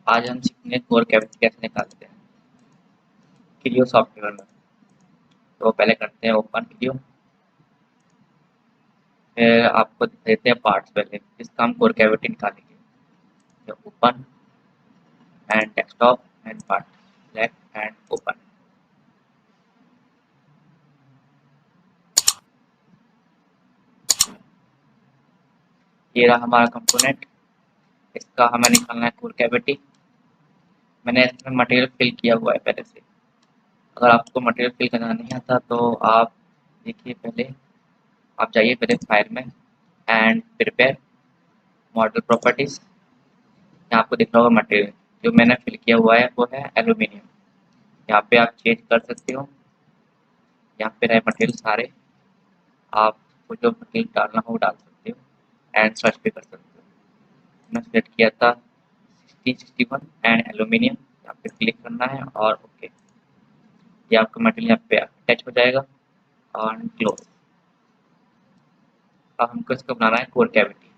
आज हम सीखेंगे कोर कैविटी कैसे निकालते हैं क्रियो सॉफ्टवेयर में। तो पहले करते हैं ओपन क्रियो, फिर आपको देते हैं पार्ट्स। पहले जिसका हम कोर कैविटी निकालेंगे, open and desktop and part, select and open. ये रहा हमारा कंपोनेंट, इसका हमें निकालना है कोर कैविटी। मैंने इसमें मटेरियल फिल किया हुआ है पहले से। अगर आपको मटेरियल फिल करना नहीं आता तो आप देखिए, पहले आप जाइए पहले फाइल में एंड प्रिपेयर मॉडल प्रॉपर्टीज। यहाँ आपको दिख रहा होगा मटेरियल जो मैंने फिल किया हुआ है वो है एल्यूमिनियम। यहाँ पे आप चेंज कर सकते हो, यहाँ पे रहे मटेरियल सारे, आपको जो मटेरियल डालना हो डाल सकते हो एंड सर्च भी कर सकते हो। मैंने सेलेक्ट किया था 1661 एंड एल्यूमिनियम, यहाँ पे क्लिक करना है और ओके। ये आपका मटेरियल यहाँ पे अटैच हो जाएगा और क्लोज। अब हमको इसको बनाना है कोर कैविटी,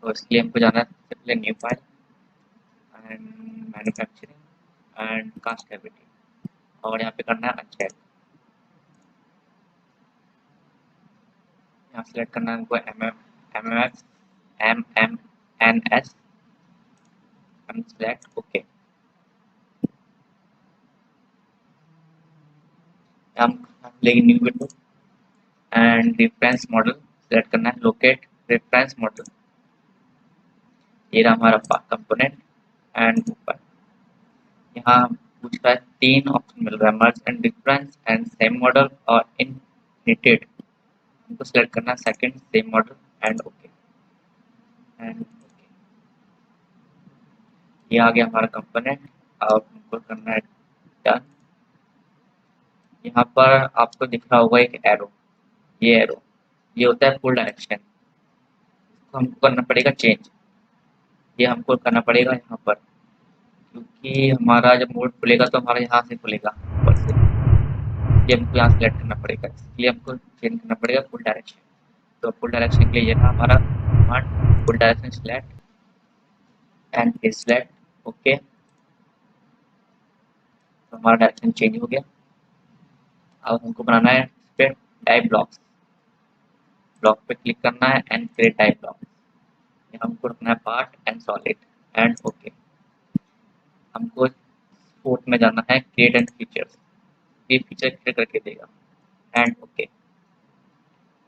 तो इसलिए हमको जाना है सबसे पहले new file and manufacturing and cast cavity, और यहाँ पे करना है अनचेक। यहाँ सेलेक्ट करना है हमको M M S M M N S and select okay. हम लेंगे new window and reference model select करना है, लोकेट रेफरेंस मॉडल। ये रहा हमारा कंपोनेंट एंड ऊपर यहाँ पूछ रहा है, तीन ऑप्शन मिल रहा है, मर्ज and difference and same model और इनहेरिटेड। हमको सेलेक्ट करना है second, same model and okay and okay. ये आ गया हमारा कंपोनेंट। अब हमको करना है डन। यहाँ पर आपको दिख रहा होगा एक एरो, ये एरो ये होता है फुल डायरेक्शन। इसको हमको करना पड़ेगा चेंज, ये हमको करना पड़ेगा यहाँ पर, क्योंकि हमारा जब मोड खुलेगा तो हमारा यहाँ से खुलेगा ऊपर से, ये हमको यहाँ सेलेक्ट करना पड़ेगा, इसलिए हमको चेंज करना पड़ेगा फुल डायरेक्शन। तो फुल डायरेक्शन के लिए ये था हमारा command, full direction select and फिर सिलेक्ट ओके। तो हमारा डायरेक्शन चेंज हो गया। अब हमको बनाना है इस पे टाइप ब्लॉक्स, ब्लॉक पे क्लिक करना है एंड क्रिएट टाइप ब्लॉक। हमको रखना है part and solid and okay. हमको स्पोर्ट में जाना है क्रिएट एंड फीचर्स, ये फीचर क्रिएट करके देगा एंड ओके।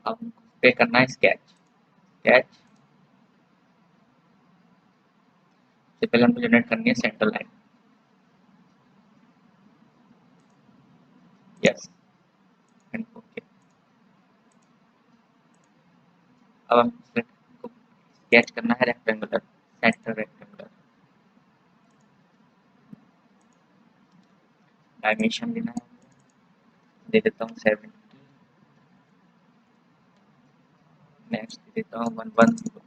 अब हमको पे करना है स्केच, स्केच से पहले हमको जनरेट करनी है centre line, yes and okay. अब हमको स्केच करना है रेक्टेंगुलर, सेंटर रेक्टेंगुलर। डायमेंशन देना है, दे देता हूँ 70, नेक्स्ट दे देता हूँ 110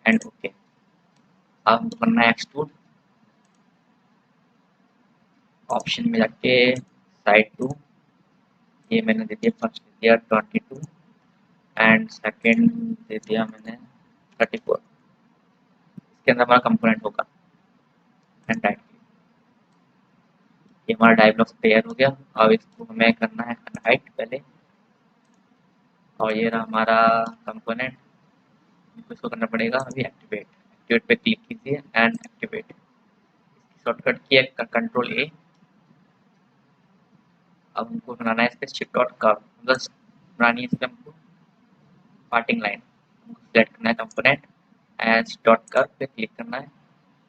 एंड ओके। अब हमको करना है एक्सट्रूड, ऑप्शन में जाके साइड टू, ये मैंने दे दिया, फर्स्ट दे दिया 22 एंड सेकंड दे दिया मैंने 34। इसके अंदर हमारा कंपोनेंट होगा एंड राइट। ये हमारा डायब्लॉक्स तैयार हो गया। अब इसको हमें करना है हाइट पहले, और ये रहा हमारा कंपोनेंट। इसको करना पड़ेगा अभी एक्टिवेट, एक्टिवेट पे क्लिक कीजिए एंड एक्टिवेट। शॉर्टकट की है कंट्रोल ए। अब हमको बनाना है इस पे शिफ्ट डॉट कर्व, मतलब बनानी है इस पे हमको पार्टिंग लाइन। हमको सेलेक्ट करना है कंपोनेंट एंड डॉट कर्व पे क्लिक करना है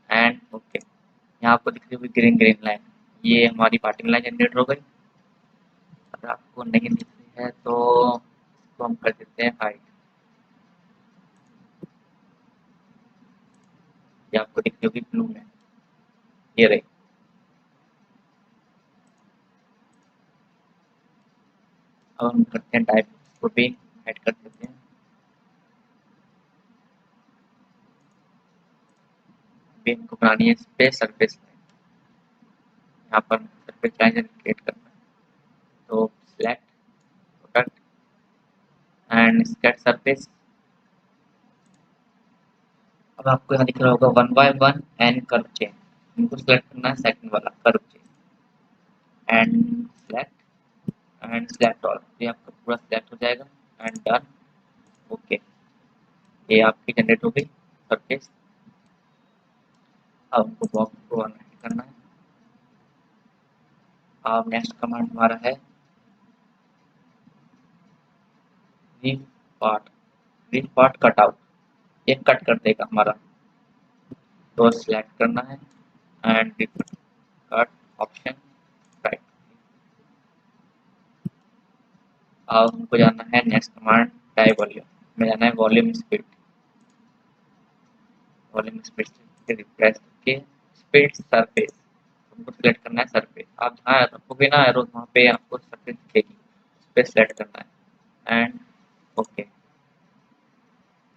एंड ओके। यहाँ आपको दिख रही होगी ग्रीन ग्रीन लाइन, ये हमारी पार्टिंग लाइन जनरेट हो गई। अगर आपको नहीं दिख रही है तो इसको हम कर देते हैं हाइट, ये आपको दिख रही होगी ब्लू में, ये रही। अब हम करते हैं टाइप, इसको भी ऐड कर देते हैं। अभी हमको बनानी है इस पे सरफेस लाइन, यहाँ पर सरफेस लाइन क्रिएट करना है। तो select product and sketch surface, अब आपको यहाँ दिख रहा होगा 1 by 1 एंड कर्व चेन, इनको सिलेक्ट करना है सेकंड वाला curve chain and select all, ये आपका पूरा सिलेक्ट हो जाएगा एंड डन। ओके, ये आपकी जनरेट हो गई सरफेस। अब हमको बॉक्स को अनहाइड करना है। अब नेक्स्ट कमांड हमारा है reef part, reef part cut out, ये कट कर देगा हमारा, तो सिलेक्ट करना है एंड कट ऑप्शन राइट। अब हमको जाना है नेक्स्ट कमांड टाइप वॉल्यूम में, जाना है वॉल्यूम स्पीड, वॉल्यूम स्पीड से रिफ्रेश करके स्पीड सरफेस, हमको सिलेक्ट करना है सरफेस। आप जहाँ रखोगे ना एरो वहाँ पे आपको सरफेस दिखेगी, उस पर सिलेक्ट करना है एंड ओके।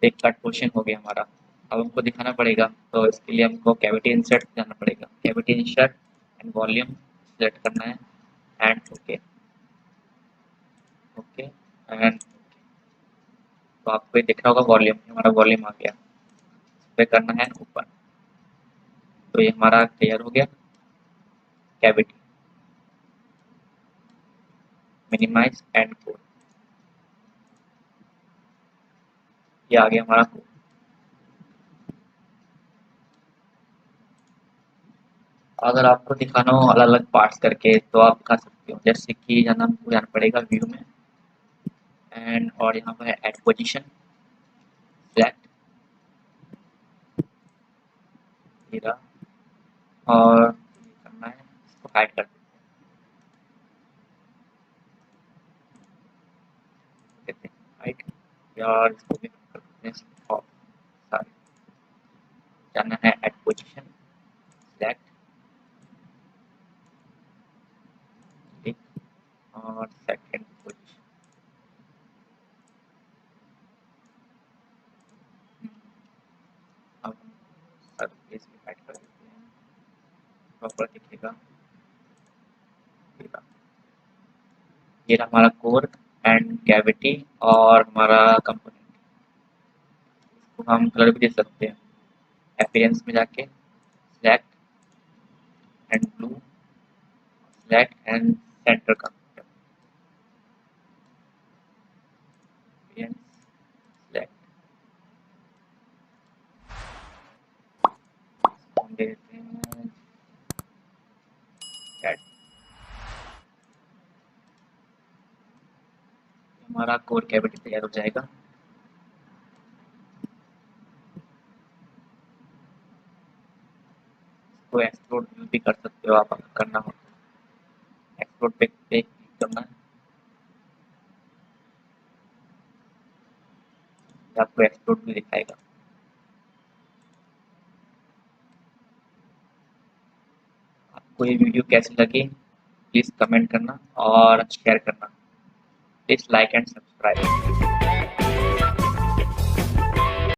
एक कट पोर्शन हो गया हमारा। अब हमको दिखाना पड़ेगा, तो इसके लिए हमको कैविटी इंसर्ट जाना पड़ेगा, cavity insert and volume select करना है एंड ओके ओके एंड, तो आपको ये दिख रहा होगा वॉल्यूम, हमारा वॉल्यूम आ गया, इस पे करना है ऊपर, तो ये हमारा क्लियर हो गया। कैविटी मिनिमाइज एंड कोड, ये आ गया हमारा कोड। अगर आपको दिखाना हो अलग अलग पार्ट्स करके तो आप दिखा सकते हो, जैसे कि जाना हमको जाना पड़ेगा व्यू में एंड, और यहाँ पर है एड पोजिशन, सिलेक्ट हीरा, और ये करना है इसको हाइड कर देते हैं हाइड, और इसको भी कर देते हैं ऑफ सारे। जाना है एड पोजिशन, सिलेक्ट क्लिक और सेकंड पोजिशन। अब हम सरफेस भी हाइड कर देते हैं, प्रॉपर दिखेगा। ये रहा हमारा कोर एंड कैविटी और हमारा कंपोनेंट, इसको हम कलर भी दे सकते हैं, अपीयरेंस में जाके select and blue, select and centre का अपीयरेंस, सिलेक्ट हम दे देते हैं कैट। हमारा कोर कैविटी तैयार हो जाएगा। इसको एक्सप्लोर भी कर सकते हो आप, अगर करना हो एक्सप्लोर पे क्लिक करना है, आपको एक्सप्लोर भी दिखाएगा। आपको ये वीडियो कैसी लगी प्लीज़ कमेंट करना और शेयर करना, प्लीज़ लाइक एंड सब्सक्राइब।